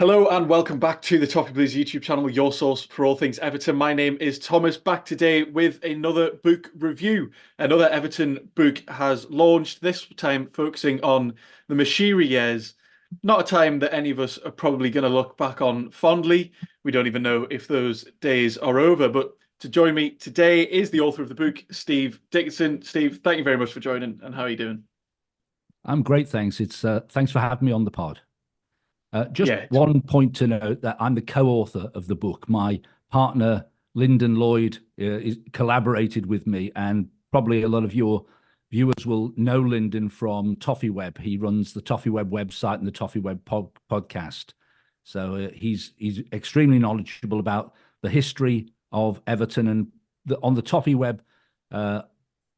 Hello and welcome back to the Toffee Blues YouTube channel, your source for all things Everton. My name is Thomas, back today with another book review. Another Everton book has launched, this time focusing on the Moshiri years. Not a time that any of us are probably going to look back on fondly. We don't even know if those days are over, but to join me today is the author of the book, Steve Dickinson. Steve, thank you very much for joining, and how are you doing? I'm great, thanks. Thanks for having me on the pod. Just Yeah, one point to note that I'm the co-author of the book. My partner, Lyndon Lloyd, collaborated with me, and probably a lot of your viewers will know Lyndon from Toffee Web. He runs the Toffee Web website and the Toffee Web podcast. So he's extremely knowledgeable about the history of Everton, and on the Toffee Web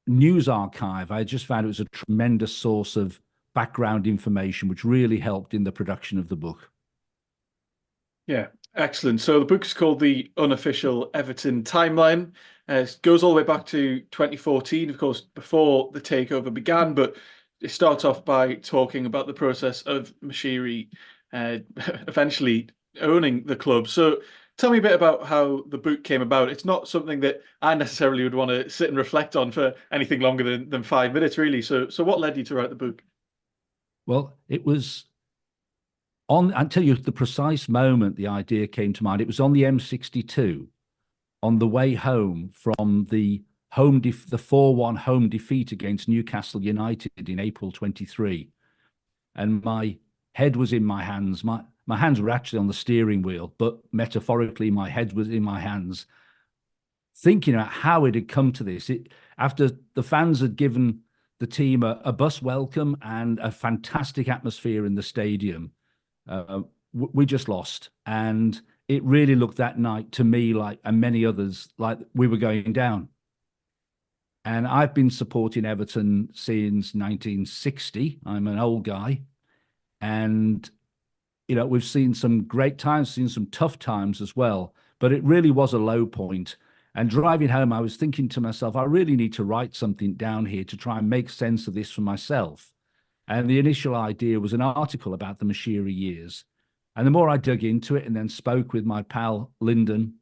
news archive, I just found it was a tremendous source of background information, which really helped in the production of the book. yeah, excellent. So the book is called The Unofficial Everton Timeline. It goes all the way back to 2014, of course, before the takeover began, but it starts off by talking about the process of Moshiri eventually owning the club. So tell me a bit about how the book came about. It's not something that I necessarily would want to sit and reflect on for anything longer than 5 minutes, really. So what led you to write the book? Well, it was I'll tell you the precise moment the idea came to mind. It was on the M62 on the way home from the 4-1 home defeat against Newcastle United in April 23. And my head was in my hands. My hands were actually on the steering wheel, but metaphorically, my head was in my hands, thinking about how it had come to this. After the fans had given the team a bus welcome and a fantastic atmosphere in the stadium, we just lost. And it really looked that night to me, like, and many others, like we were going down. And I've been supporting Everton since 1960. I'm an old guy. And, we've seen some great times, seen some tough times as well. But it really was a low point. And driving home, I was thinking to myself, I really need to write something down here to try and make sense of this for myself. And the initial idea was an article about the Moshiri years. And the more I dug into it and then spoke with my pal Lyndon,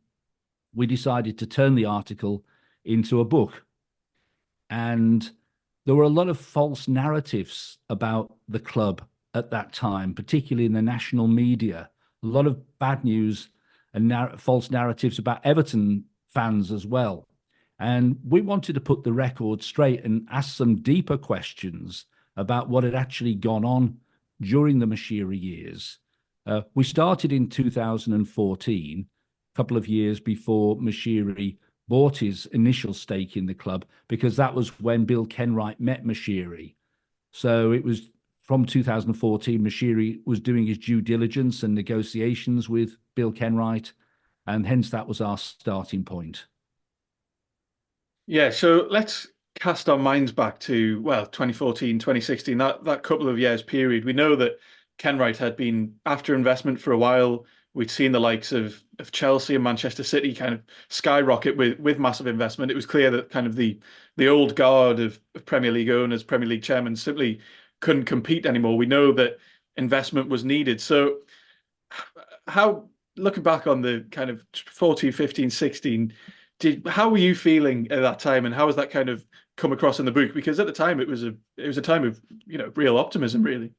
we decided to turn the article into a book. And there were a lot of false narratives about the club at that time, particularly in the national media. A lot of bad news and false narratives about Everton fans as well. And we wanted to put the record straight and ask some deeper questions about what had actually gone on during the Moshiri years. We started in 2014, a couple of years before Moshiri bought his initial stake in the club, because that was when Bill Kenwright met Moshiri. So it was from 2014, Moshiri was doing his due diligence and negotiations with Bill Kenwright, and hence that was our starting point. Yeah, so let's cast our minds back to, well, 2014, 2016, that couple of years period. We know that Kenwright had been after investment for a while. We'd seen the likes of Chelsea and Manchester City kind of skyrocket with massive investment. It was clear that kind of the old guard of Premier League owners, Premier League chairmen simply couldn't compete anymore. We know that investment was needed. So how, looking back on the kind of 14, 15, 16, how were you feeling at that time, and how has that kind of come across in the book? Because at the time it was a time of real optimism, really.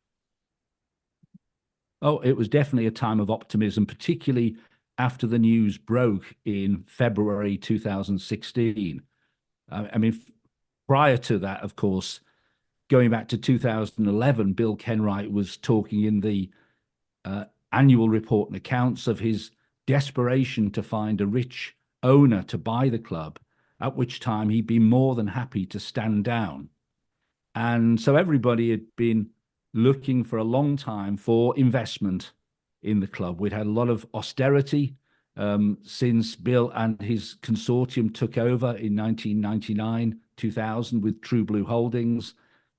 Oh, it was definitely a time of optimism, particularly after the news broke in February 2016. I mean, prior to that, of course, going back to 2011, Bill Kenwright was talking in the annual report and accounts of his desperation to find a rich owner to buy the club, at which time he'd be more than happy to stand down. And so everybody had been looking for a long time for investment in the club. We'd had a lot of austerity since Bill and his consortium took over in 1999, 2000 with True Blue Holdings.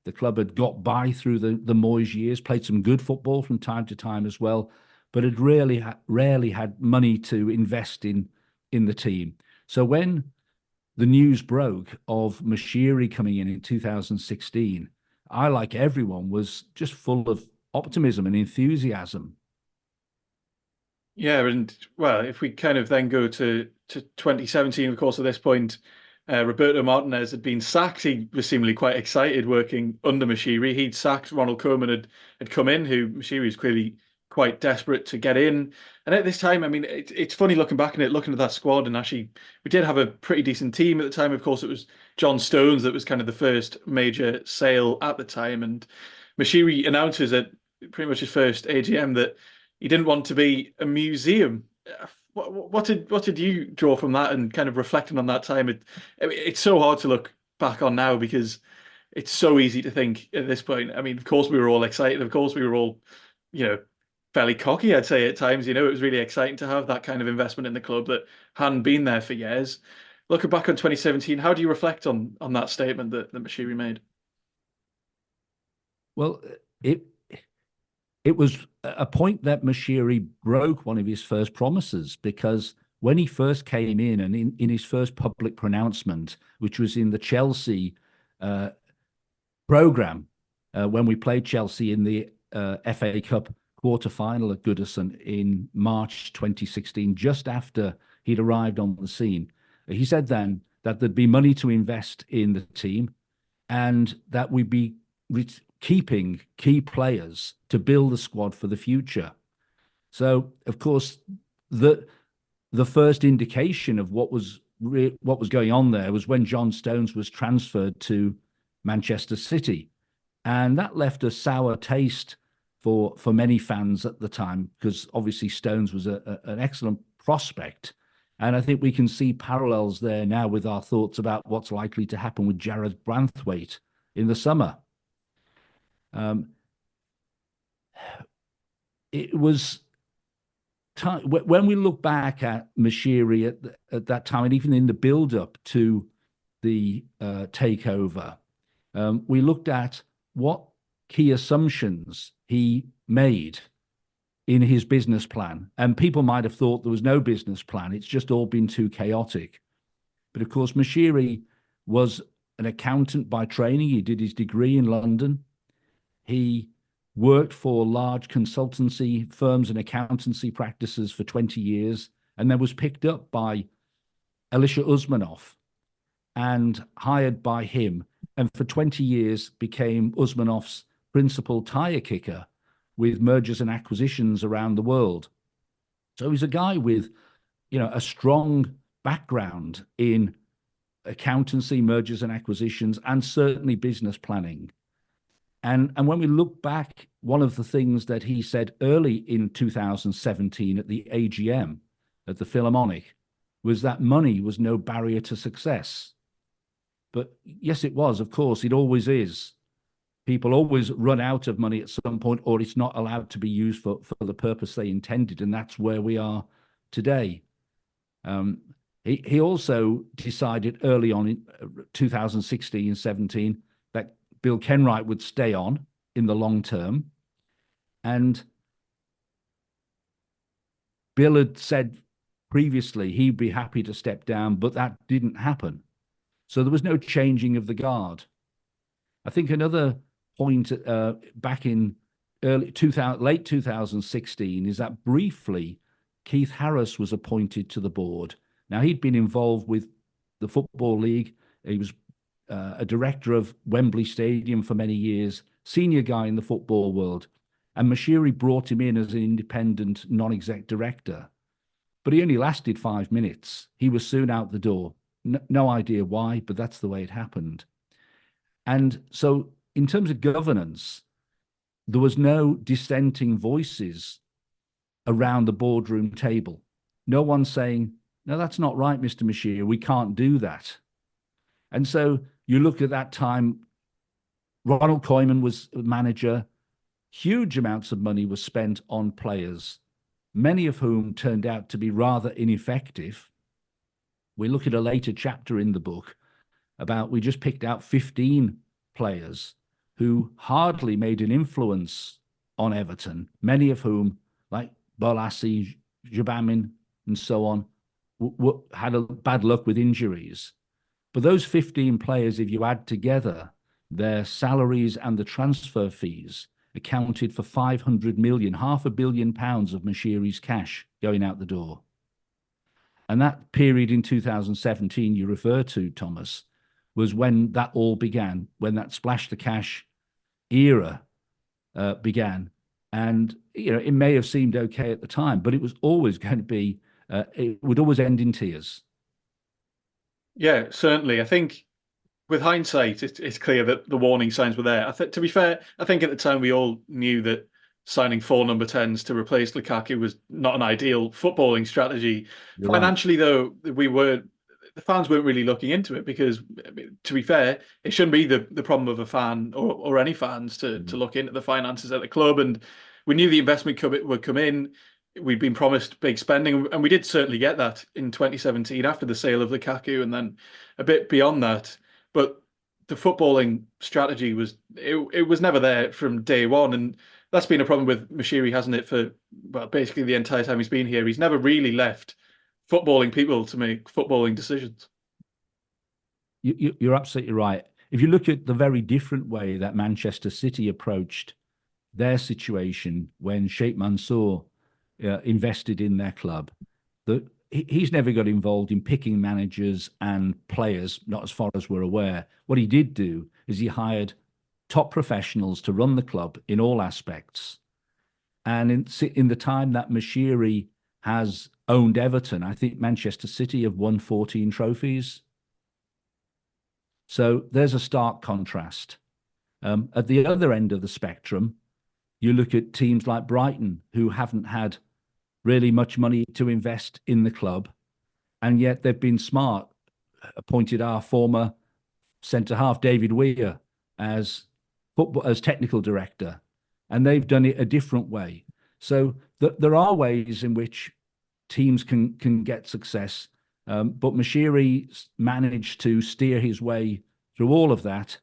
The club had got by through the Moyes years, played some good football from time to time as well, but had rarely had money to invest in the team. So when the news broke of Moshiri coming in 2016, I, like everyone, was just full of optimism and enthusiasm. Yeah, and well, if we kind of then go to 2017, of course, at this point, Roberto Martinez had been sacked. He was seemingly quite excited working under Moshiri. He'd sacked Ronald Koeman had come in, who Moshiri was clearly quite desperate to get in. And at this time, I mean, it's funny looking back on it, looking at that squad, and actually we did have a pretty decent team at the time. Of course, it was John Stones that was kind of the first major sale at the time, and Moshiri announces at pretty much his first AGM that he didn't want to be a museum. What did you draw from that and kind of reflecting on that time? It's so hard to look back on now because it's so easy to think at this point. I mean, of course we were all excited. Of course we were all, you know, fairly cocky, I'd say at times. It was really exciting to have that kind of investment in the club that hadn't been there for years. Looking back on 2017, how do you reflect on that statement that Moshiri made? Well, it it was a point that Moshiri broke one of his first promises, because when he first came in and in his first public pronouncement, which was in the Chelsea uh, program, when we played Chelsea in the FA Cup quarter-final at Goodison in March 2016, just after he'd arrived on the scene, he said then that there'd be money to invest in the team and that we'd be keeping key players to build the squad for the future. So, of course, the first indication of what was going on there was when John Stones was transferred to Manchester City, and that left a sour taste for many fans at the time, because obviously Stones was an excellent prospect. And I think we can see parallels there now with our thoughts about what's likely to happen with Jared Branthwaite in the summer. Um, it was time when we look back at Moshiri at that time, and even in the build-up to the takeover, we looked at what key assumptions he made in his business plan. And people might have thought there was no business plan. It's just all been too chaotic. But of course, Moshiri was an accountant by training. He did his degree in London. He worked for large consultancy firms and accountancy practices for 20 years, and then was picked up by Elisha Usmanov and hired by him, and for 20 years became Usmanov's principal tire kicker with mergers and acquisitions around the world. So he's a guy with, a strong background in accountancy, mergers and acquisitions, and certainly business planning. And when we look back, one of the things that he said early in 2017 at the AGM at the Philharmonic was that money was no barrier to success. But yes, it was. Of course, it always is. People always run out of money at some point, or it's not allowed to be used for the purpose they intended. And that's where we are today. He also decided early on in 2016-17 that Bill Kenwright would stay on in the long term. And Bill had said previously he'd be happy to step down, but that didn't happen. So there was no changing of the guard. I think another point back in late 2016 is that briefly Keith Harris was appointed to the board. Now, he'd been involved with the Football League. He was a director of Wembley Stadium for many years, senior guy in the football world. And Moshiri brought him in as an independent non-exec director. But he only lasted 5 minutes. He was soon out the door. No idea why, but that's the way it happened. And so in terms of governance, there was no dissenting voices around the boardroom table. No one saying, no, that's not right, Mr. Moshiri, we can't do that. And so you look at that time, Ronald Koeman was manager. Huge amounts of money was spent on players, many of whom turned out to be rather ineffective. We look at a later chapter in the book about, we just picked out 15 players who hardly made an influence on Everton, many of whom, like Bolassi, Jabamin, and so on, had a bad luck with injuries. But those 15 players, if you add together their salaries and the transfer fees, accounted for 500 million, £500 million of Moshiri's cash going out the door. And that period in 2017 you refer to, Thomas, was when that all began, when that splash the cash era began. And, it may have seemed okay at the time, but it was always going to be, it would always end in tears. Yeah, certainly. I think with hindsight, it's clear that the warning signs were there. To be fair, I think at the time we all knew that signing four number 10s to replace Lukaku was not an ideal footballing strategy. You're right. Financially, though, the fans weren't really looking into it because, I mean, to be fair, it shouldn't be the problem of a fan or any fans to look into the finances at the club. And we knew the investment would come in. We'd been promised big spending, and we did certainly get that in 2017 after the sale of Lukaku, and then a bit beyond that. But the footballing strategy it was never there from day one, and that's been a problem with Moshiri, hasn't it? For well, basically the entire time he's been here, he's never really left footballing people to make footballing decisions. You're absolutely right. If you look at the very different way that Manchester City approached their situation when Sheikh Mansour invested in their club, that he's never got involved in picking managers and players, not as far as we're aware. What he did do is he hired top professionals to run the club in all aspects. And in the time that Moshiri has owned Everton, I think Manchester City have won 14 trophies. So there's a stark contrast. At the other end of the spectrum, you look at teams like Brighton, who haven't had really much money to invest in the club, and yet they've been smart, appointed our former centre half, David Weir, as technical director, and they've done it a different way. So there are ways in which teams can get success, but Moshiri managed to steer his way through all of that,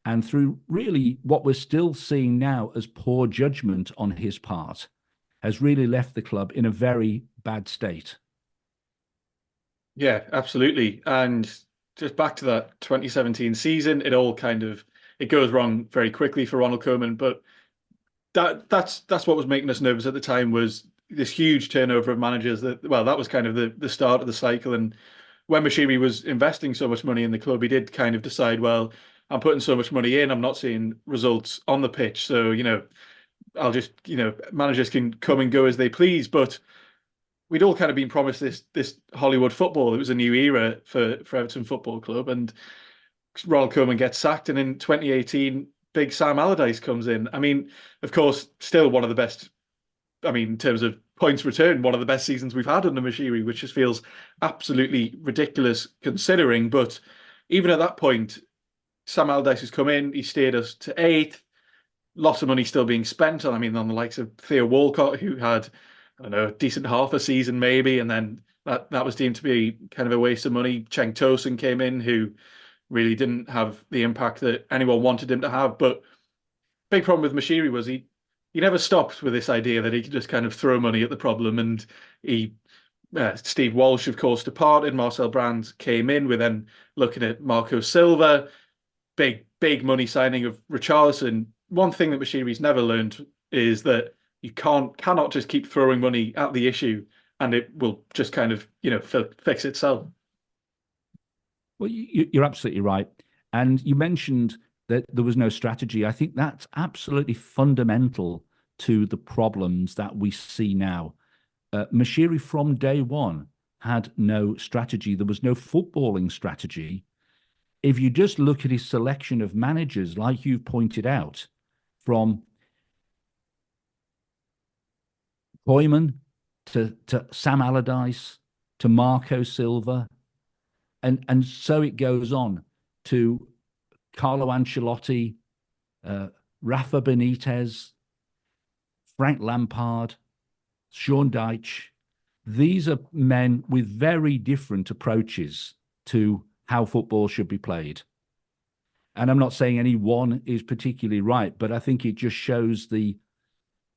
and through really what we're still seeing now as poor judgment on his part, has really left the club in a very bad state. Yeah, absolutely. And just back to that 2017 season, it goes wrong very quickly for Ronald Koeman. But that's what was making us nervous at the time, was this huge turnover of managers. That was kind of the start of the cycle. And when Moshiri was investing so much money in the club, he did kind of decide, well, I'm putting so much money in, I'm not seeing results on the pitch. So, I'll just, managers can come and go as they please. But we'd all kind of been promised this Hollywood football. It was a new era for Everton Football Club, and Ronald Koeman gets sacked. And in 2018, big Sam Allardyce comes in. I mean, of course, still one of the best. I mean, in terms of points returned, one of the best seasons we've had under Moshiri, which just feels absolutely ridiculous considering. But even at that point, Sam Allardyce has come in. He steered us to eighth. Lots of money still being spent on. I mean, on the likes of Theo Walcott, who had, I don't know, a decent half a season maybe, and then that was deemed to be kind of a waste of money. Cenk Tosun came in, who really didn't have the impact that anyone wanted him to have. But big problem with Moshiri was he never stopped with this idea that he could just kind of throw money at the problem. And Steve Walsh, of course, departed. Marcel Brands came in. We're then looking at Marco Silva, big money signing of Richarlison. One thing that Moshiri's never learned is that you cannot just keep throwing money at the issue and it will just kind of, fix itself. Well, you're absolutely right. And you mentioned that there was no strategy. I think that's absolutely fundamental to the problems that we see now. Moshiri from day one had no strategy. There was no footballing strategy. If you just look at his selection of managers, like you've pointed out, from Koeman to Sam Allardyce to Marco Silva, and so it goes on to Carlo Ancelotti, Rafa Benitez, Frank Lampard, Sean Dyche. These are men with very different approaches to how football should be played. And I'm not saying any one is particularly right, but I think it just shows the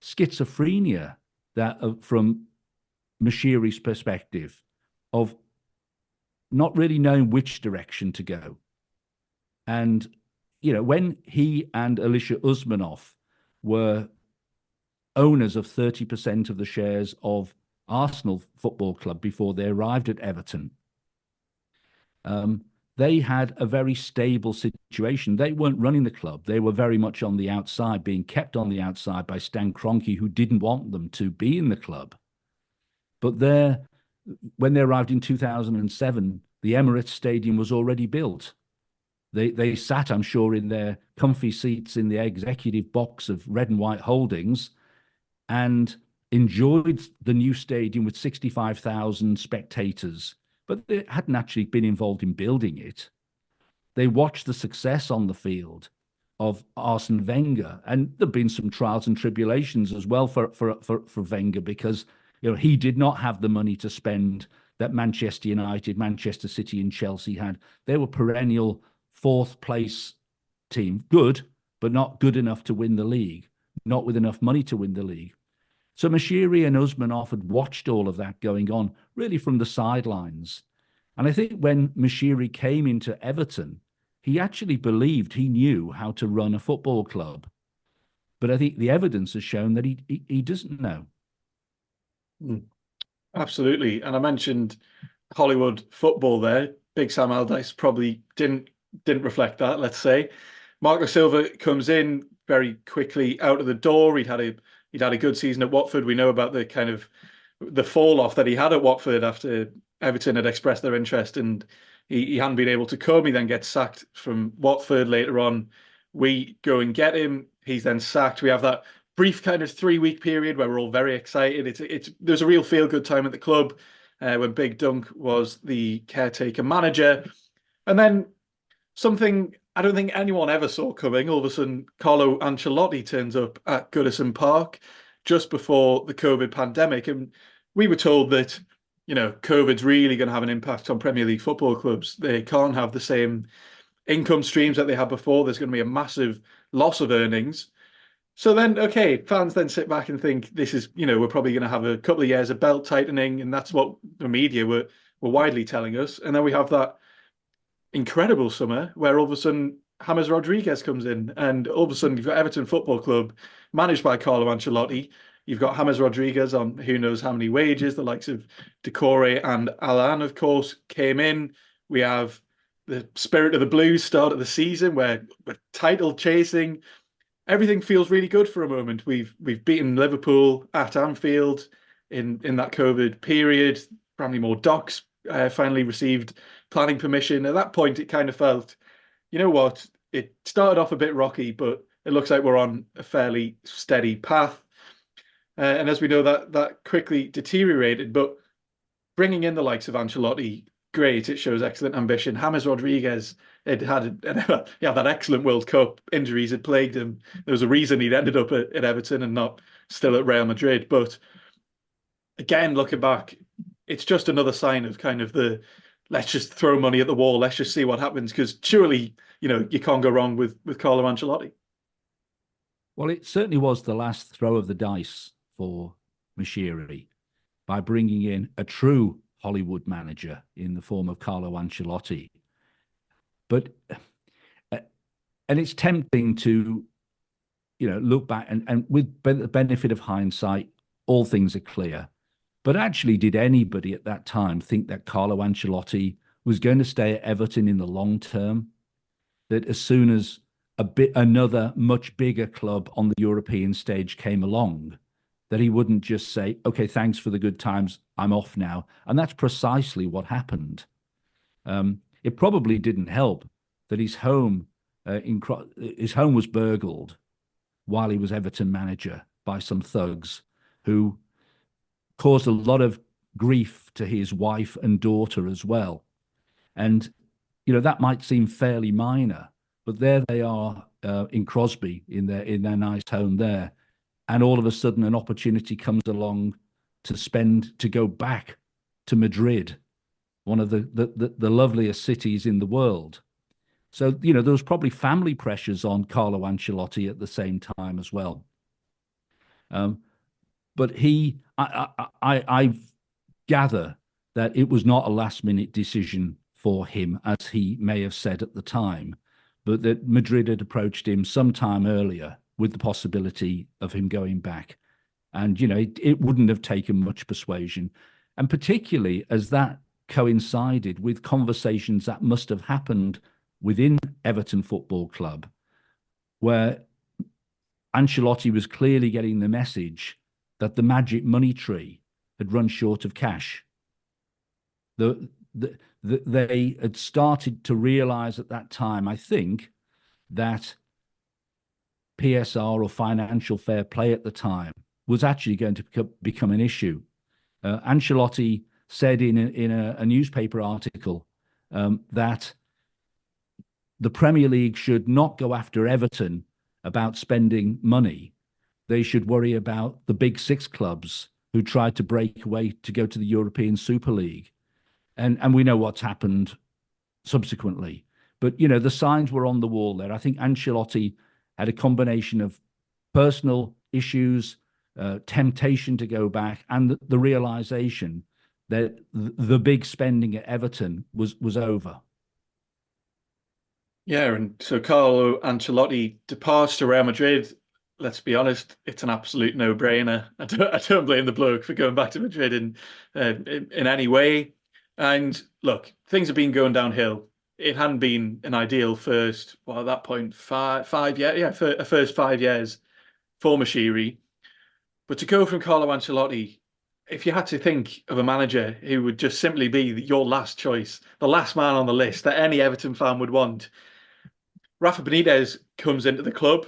schizophrenia that from Moshiri's perspective of not really knowing which direction to go. And, when he and Alisher Usmanov were owners of 30% of the shares of Arsenal Football Club before they arrived at Everton. They had a very stable situation. They weren't running the club. They were very much on the outside, being kept on the outside by Stan Kroenke, who didn't want them to be in the club. But when they arrived in 2007, the Emirates Stadium was already built. They sat, I'm sure, in their comfy seats in the executive box of red and white holdings and enjoyed the new stadium with 65,000 spectators, but they hadn't actually been involved in building it. They watched the success on the field of Arsene Wenger, and there've been some trials and tribulations as well for Wenger, because he did not have the money to spend that Manchester United, Manchester City, and Chelsea had. They were perennial fourth place team, good, but not good enough to win the league, not with enough money to win the league. So Moshiri and Usmanov had watched all of that going on really from the sidelines. And I think when Moshiri came into Everton, he actually believed he knew how to run a football club. But I think the evidence has shown that he doesn't know. Absolutely. And I mentioned Hollywood football there. Big Sam Allardyce probably didn't reflect that, let's say. Marco Silva comes in very quickly out of the door. He'd had a good season at Watford. We know about the kind of the fall off that he had at Watford after Everton had expressed their interest, and he hadn't been able to come. He then gets sacked from Watford later on. We go and get him. He's then sacked. We have that brief kind of 3-week period where we're all very excited. There's a real feel good time at the club when Big Dunk was the caretaker manager, and then something I don't think anyone ever saw coming. All of a sudden, Carlo Ancelotti turns up at Goodison Park just before the COVID pandemic. And we were told that, COVID's really going to have an impact on Premier League football clubs. They can't have the same income streams that they had before. There's going to be a massive loss of earnings. So then, okay, fans then sit back and think this is, we're probably going to have a couple of years of belt tightening. And that's what the media were widely telling us. And then we have that incredible summer where all of a sudden James Rodriguez comes in, and all of a sudden you've got Everton Football Club managed by Carlo Ancelotti. You've got James Rodriguez on who knows how many wages. The likes of Decore and Alan, of course, came in. We have the spirit of the Blues start of the season where we're title chasing. Everything feels really good for a moment. We've beaten Liverpool at Anfield in that COVID period. Bramley-Moore Docks finally received planning permission. At that point, it kind of felt, you know what, it started off a bit rocky, but it looks like we're on a fairly steady path. And as we know, that quickly deteriorated. But bringing in the likes of Ancelotti, great. It shows excellent ambition. James Rodriguez had that excellent World Cup. Injuries had plagued him. There was a reason he'd ended up at Everton and not still at Real Madrid. But again, looking back, it's just another sign of kind of let's just throw money at the wall. Let's just see what happens. Because surely, you can't go wrong with Carlo Ancelotti. Well, it certainly was the last throw of the dice for Moshiri by bringing in a true Hollywood manager in the form of Carlo Ancelotti. But, and it's tempting to, look back and with the benefit of hindsight, all things are clear. But actually, did anybody at that time think that Carlo Ancelotti was going to stay at Everton in the long term? That as soon as another much bigger club on the European stage came along, that he wouldn't just say, okay, thanks for the good times, I'm off now. And that's precisely what happened. It probably didn't help that his home was burgled while he was Everton manager by some thugs who caused a lot of grief to his wife and daughter as well. And, that might seem fairly minor, but there they are in Crosby in their nice home there. And all of a sudden an opportunity comes along to go back to Madrid, one of the loveliest cities in the world. So, there was probably family pressures on Carlo Ancelotti at the same time as well. But I gather that it was not a last-minute decision for him, as he may have said at the time, but that Madrid had approached him sometime earlier with the possibility of him going back. And, it wouldn't have taken much persuasion. And particularly as that coincided with conversations that must have happened within Everton Football Club, where Ancelotti was clearly getting the message that the magic money tree had run short of cash. They had started to realize at that time, I think, that PSR or financial fair play at the time was actually going to become an issue. Ancelotti said in a newspaper article that the Premier League should not go after Everton about spending money. They should worry about the big six clubs who tried to break away to go to the European Super League. And we know what's happened subsequently. But, the signs were on the wall there. I think Ancelotti had a combination of personal issues, temptation to go back, and the realization that the big spending at Everton was over. Yeah, and so Carlo Ancelotti departs to Real Madrid. Let's be honest, it's an absolute no-brainer. I don't blame the bloke for going back to Madrid in any way. And look, things have been going downhill. It hadn't been an ideal first, well, at that point, 5 years, yeah, for a first 5 years for Moshiri. But to go from Carlo Ancelotti, if you had to think of a manager who would just simply be your last choice, the last man on the list that any Everton fan would want, Rafa Benitez comes into the club.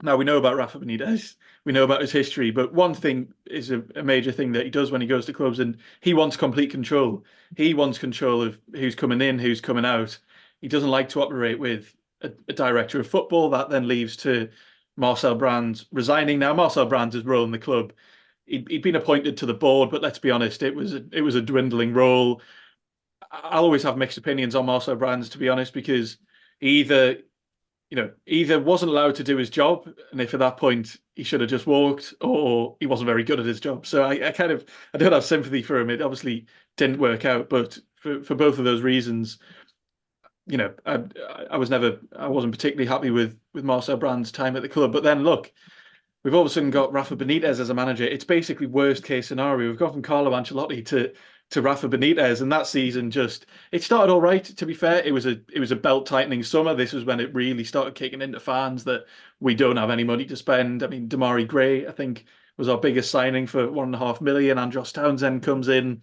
Now, we know about Rafa Benitez, we know about his history, but one thing is a major thing that he does when he goes to clubs, and he wants complete control. He wants control of who's coming in, who's coming out. He doesn't like to operate with a director of football. That then leaves to Marcel Brands resigning. Now, Marcel Brands is rolling the club. He'd been appointed to the board, but let's be honest, it was a dwindling role. I'll always have mixed opinions on Marcel Brands, to be honest, because he either wasn't allowed to do his job, and if at that point he should have just walked, or he wasn't very good at his job. So I don't have sympathy for him. It obviously didn't work out, but for both of those reasons, I wasn't particularly happy with Marcel Brand's time at the club. But then look, we've all of a sudden got Rafa Benitez as a manager. It's basically worst case scenario. We've gone from Carlo Ancelotti to Rafa Benitez, and that season it started all right. To be fair, it was a belt tightening summer. This was when it really started kicking into fans that we don't have any money to spend. I mean, Damari Gray, I think, was our biggest signing for 1.5 million. Andros Townsend comes in.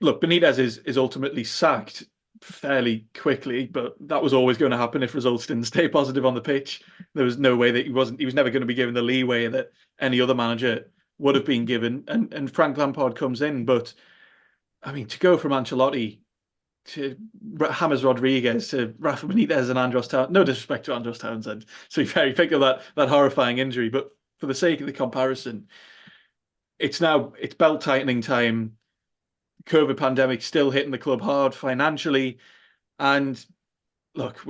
Look, Benitez is ultimately sacked fairly quickly, but that was always going to happen if results didn't stay positive on the pitch. There was no way that he was never going to be given the leeway that any other manager would have been given. And Frank Lampard comes in, but I mean, to go from Ancelotti to James Rodriguez to Rafa Benitez and Andros Townsend, no disrespect to Andros Townsend, so very pick of that horrifying injury, but for the sake of the comparison, it's belt tightening time. COVID pandemic still hitting the club hard financially, and look,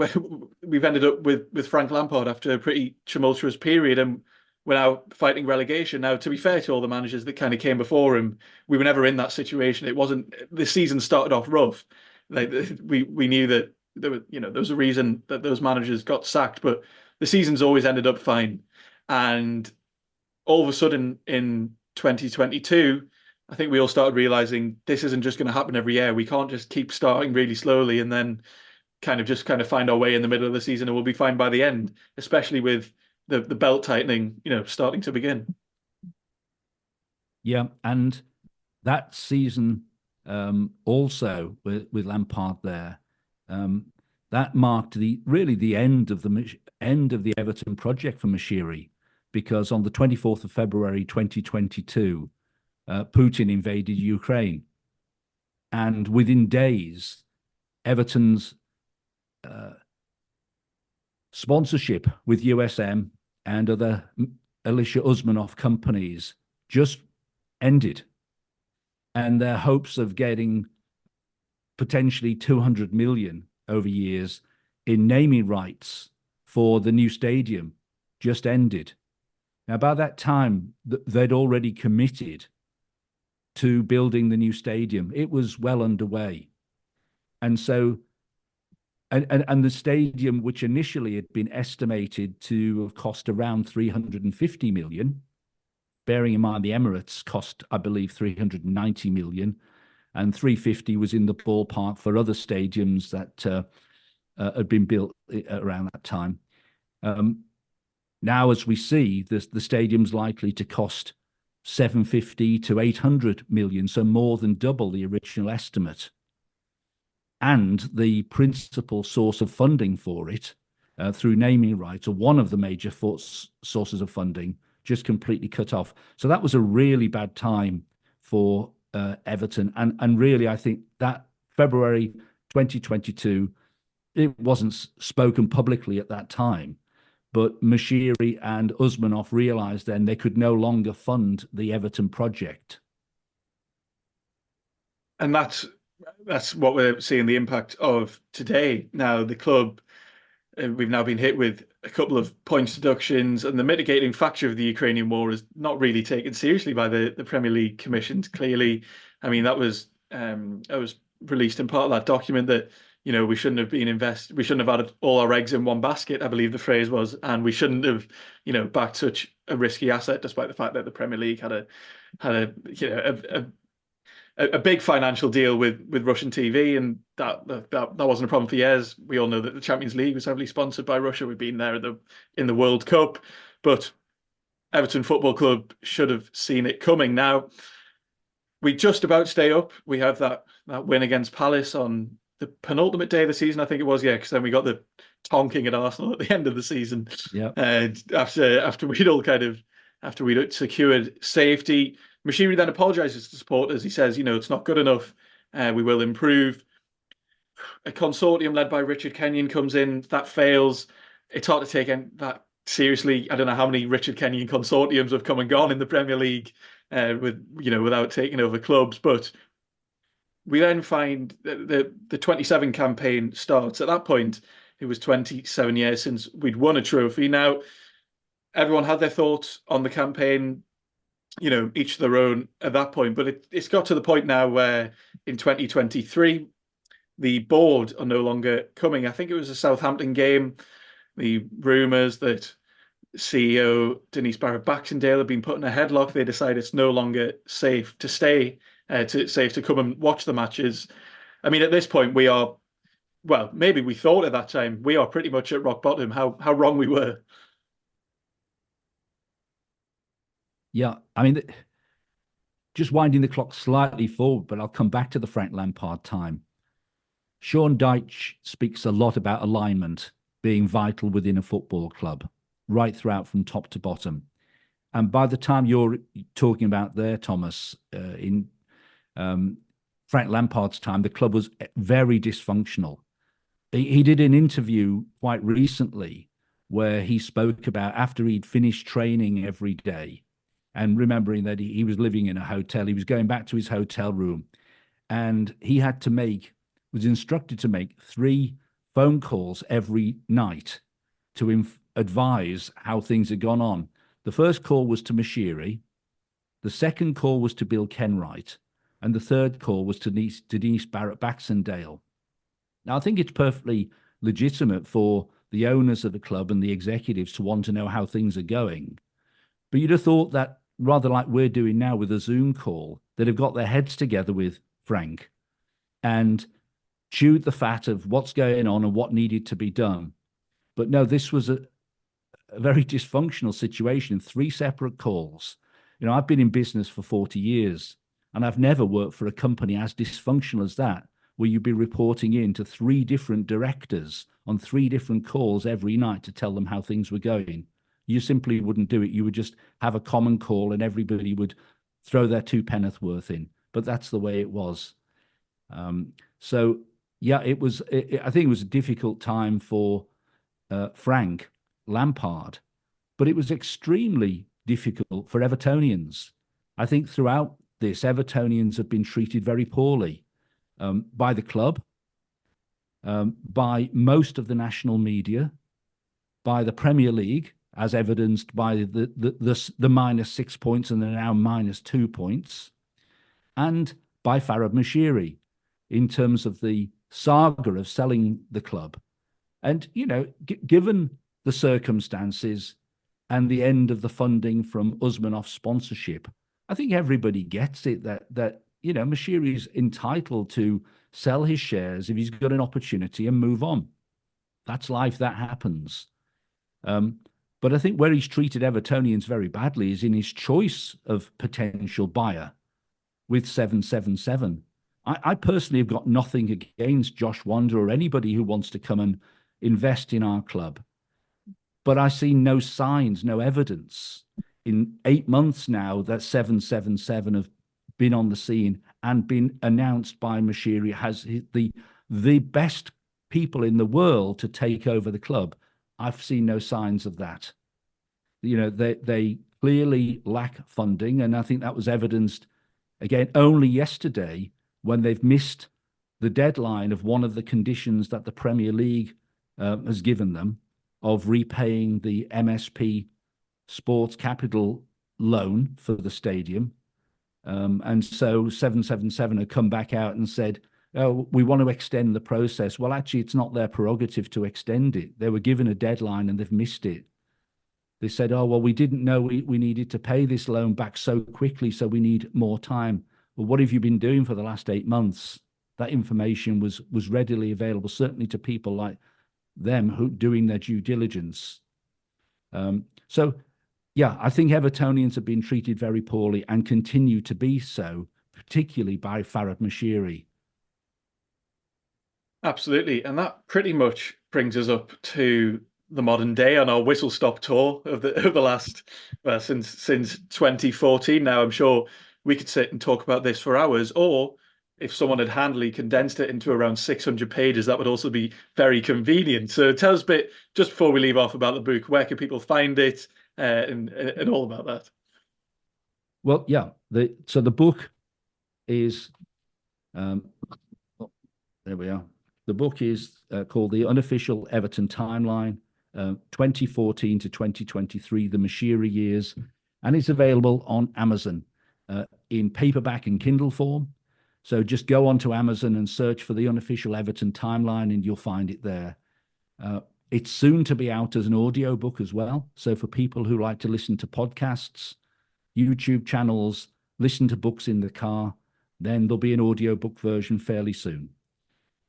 we've ended up with Frank Lampard after a pretty tumultuous period, and we're now fighting relegation. Now, to be fair to all the managers that kind of came before him, we were never in that situation. It wasn't. The season started off rough. Like, we knew that there was a reason that those managers got sacked, but the season's always ended up fine. And all of a sudden in 2022, I think we all started realizing this isn't just going to happen every year. We can't just keep starting really slowly and then kind of find our way in the middle of the season, and we'll be fine by the end, especially with the belt tightening, starting to begin. Yeah, and that season also with Lampard there, that marked the end of the Everton project for Moshiri, because on the 24th of February 2022, Putin invaded Ukraine, and within days, Everton's sponsorship with USM and other Alisher Usmanov companies just ended, and their hopes of getting potentially 200 million over years in naming rights for the new stadium just ended. Now, by that time, they'd already committed to building the new stadium. It was well underway. And so And the stadium, which initially had been estimated to have cost around 350 million, bearing in mind the Emirates cost, I believe, 390 million, and 350 was in the ballpark for other stadiums that had been built around that time. Now, as we see, the stadium's likely to cost 750 to 800 million, so more than double the original estimate. And the principal source of funding for it, through naming rights, or one of the major sources of funding, just completely cut off. So that was a really bad time for Everton. And really, I think that February 2022, it wasn't spoken publicly at that time, but Moshiri and Usmanov realised then they could no longer fund the Everton project. And that's what we're seeing the impact of today. Now, the club, we've now been hit with a couple of points deductions, and the mitigating factor of the Ukrainian war is not really taken seriously by the Premier League commissions. Clearly, I mean, that was released in part of that document that, you know, we shouldn't have had all our eggs in one basket, I believe the phrase was, and we shouldn't have, you know, backed such a risky asset, despite the fact that the Premier League had a big financial deal with Russian TV, and that wasn't a problem for years. We all know that the Champions League was heavily sponsored by Russia. We've been there in the World Cup, but Everton Football Club should have seen it coming. Now, we just about stay up. We have that win against Palace on the penultimate day of the season, I think it was, yeah, because then we got the tonking at Arsenal at the end of the season. Yeah. After we'd secured safety. Moshiri then apologises to supporters. He says, you know, it's not good enough. We will improve. A consortium led by Richard Kenyon comes in. That fails. It's hard to take that seriously. I don't know how many Richard Kenyon consortiums have come and gone in the Premier League without taking over clubs. But we then find the 27 campaign starts. At that point, it was 27 years since we'd won a trophy. Now, everyone had their thoughts on the campaign, you know, each their own at that point. But it's got to the point now where in 2023, the board are no longer coming. I think it was a Southampton game. The rumours that CEO Denise Barrett-Baxendale had been put in a headlock. They decided it's no longer safe to stay, safe to come and watch the matches. I mean, at this point, we are, well, maybe we thought at that time, we are pretty much at rock bottom, how wrong we were. Yeah, I mean, just winding the clock slightly forward, but I'll come back to the Frank Lampard time. Sean Dyche speaks a lot about alignment being vital within a football club, right throughout from top to bottom. And by the time you're talking about there, Thomas, in Frank Lampard's time, the club was very dysfunctional. He did an interview quite recently where he spoke about after he'd finished training every day, and remembering that he was living in a hotel, he was going back to his hotel room, and he was instructed to make 3 phone calls every night to advise how things had gone on. The first call was to Moshiri, the second call was to Bill Kenwright, and the third call was to Denise Barrett-Baxendale. Now, I think it's perfectly legitimate for the owners of the club and the executives to want to know how things are going. But you'd have thought that, rather like we're doing now with a Zoom call, that have got their heads together with Frank and chewed the fat of what's going on and what needed to be done. But no, this was a very dysfunctional situation, 3 separate calls. You know, I've been in business for 40 years, and I've never worked for a company as dysfunctional as that, where you'd be reporting in to 3 different directors on 3 different calls every night to tell them how things were going. You simply wouldn't do it. You would just have a common call and everybody would throw their 2 penneth worth in. But that's the way it was. So, yeah, I think it was a difficult time for Frank Lampard, but it was extremely difficult for Evertonians. I think throughout this, Evertonians have been treated very poorly by the club, by most of the national media, by the Premier League, as evidenced by the -6 points and the now -2 points, and by Farhad Moshiri in terms of the saga of selling the club. And, given the circumstances and the end of the funding from Usmanov's sponsorship, I think everybody gets it that Moshiri's entitled to sell his shares if he's got an opportunity and move on. That's life, that happens. But I think where he's treated Evertonians very badly is in his choice of potential buyer with 777. I personally have got nothing against Josh Wander or anybody who wants to come and invest in our club. But I see no signs, no evidence in 8 months now that 777 have been on the scene and been announced by Moshiri has the best people in the world to take over the club. I've seen no signs of that. They clearly lack funding, and I think that was evidenced again only yesterday when they've missed the deadline of one of the conditions that the Premier League has given them of repaying the MSP Sports Capital loan for the stadium. And so 777 had come back out and said, oh, we want to extend the process. Well, actually, it's not their prerogative to extend it. They were given a deadline and they've missed it. They said, oh, well, we didn't know we needed to pay this loan back so quickly, so we need more time. Well, what have you been doing for the last 8 months? That information was readily available, certainly to people like them who doing their due diligence. So, yeah, I think Evertonians have been treated very poorly and continue to be so, particularly by Farhad Moshiri. Absolutely. And that pretty much brings us up to the modern day on our whistle stop tour of the last since 2014. Now, I'm sure we could sit and talk about this for hours, or if someone had handily condensed it into around 600 pages, that would also be very convenient. So tell us a bit, just before we leave off, about the book. Where can people find it, and all about that? Well, yeah. So the book is, there we are. The book is called The Unofficial Everton Timeline, 2014 to 2023, The Moshiri Years, and it's available on Amazon in paperback and Kindle form. So just go onto Amazon and search for The Unofficial Everton Timeline and you'll find it there. It's soon to be out as an audio book as well. So for people who like to listen to podcasts, YouTube channels, listen to books in the car, then there'll be an audio book version fairly soon.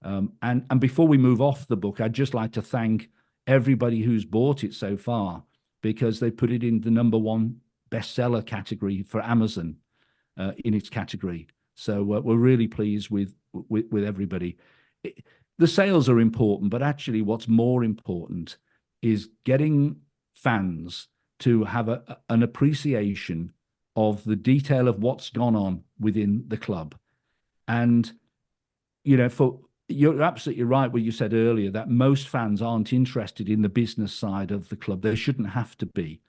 And before we move off the book, I'd just like to thank everybody who's bought it so far, because they put it in the #1 bestseller category for Amazon in its category. So we're really pleased with everybody. The sales are important, but actually what's more important is getting fans to have an appreciation of the detail of what's gone on within the club. And, you're absolutely right what you said earlier, that most fans aren't interested in the business side of the club. They shouldn't have to be.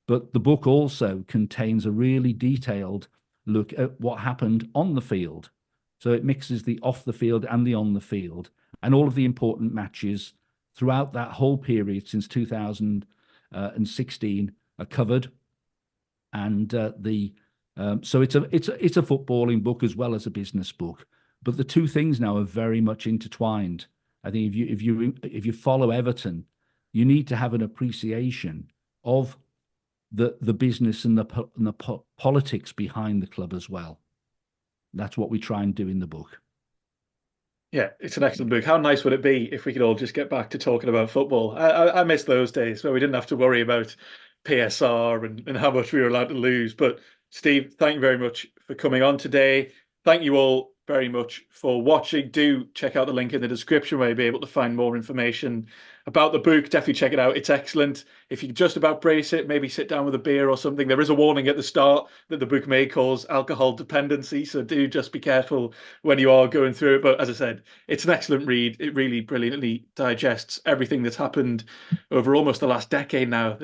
But the book also contains a really detailed look at what happened on the field. So it mixes the off the field and the on the field, and all of the important matches throughout that whole period since 2016 are covered. And so it's a footballing book as well as a business book. But the two things now are very much intertwined. I think if you follow Everton, you need to have an appreciation of the business and the politics behind the club as well. That's what we try and do in the book. Yeah, it's an excellent book. How nice would it be if we could all just get back to talking about football? I miss those days where we didn't have to worry about PSR and how much we were allowed to lose. But Steve, thank you very much for coming on today. Thank you all very much for watching. Do check out the link in the description where you'll be able to find more information about the book. Definitely check it out. It's excellent. If you can just about brace it, maybe sit down with a beer or something. There is a warning at the start that the book may cause alcohol dependency, so do just be careful when you are going through it. But as I said, it's an excellent read. It really brilliantly digests everything that's happened over almost the last decade now.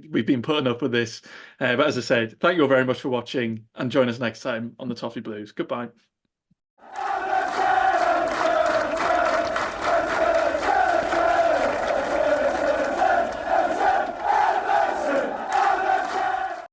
We've been putting up with this. But as I said, thank you all very much for watching, and join us next time on the Toffee Blues. Goodbye.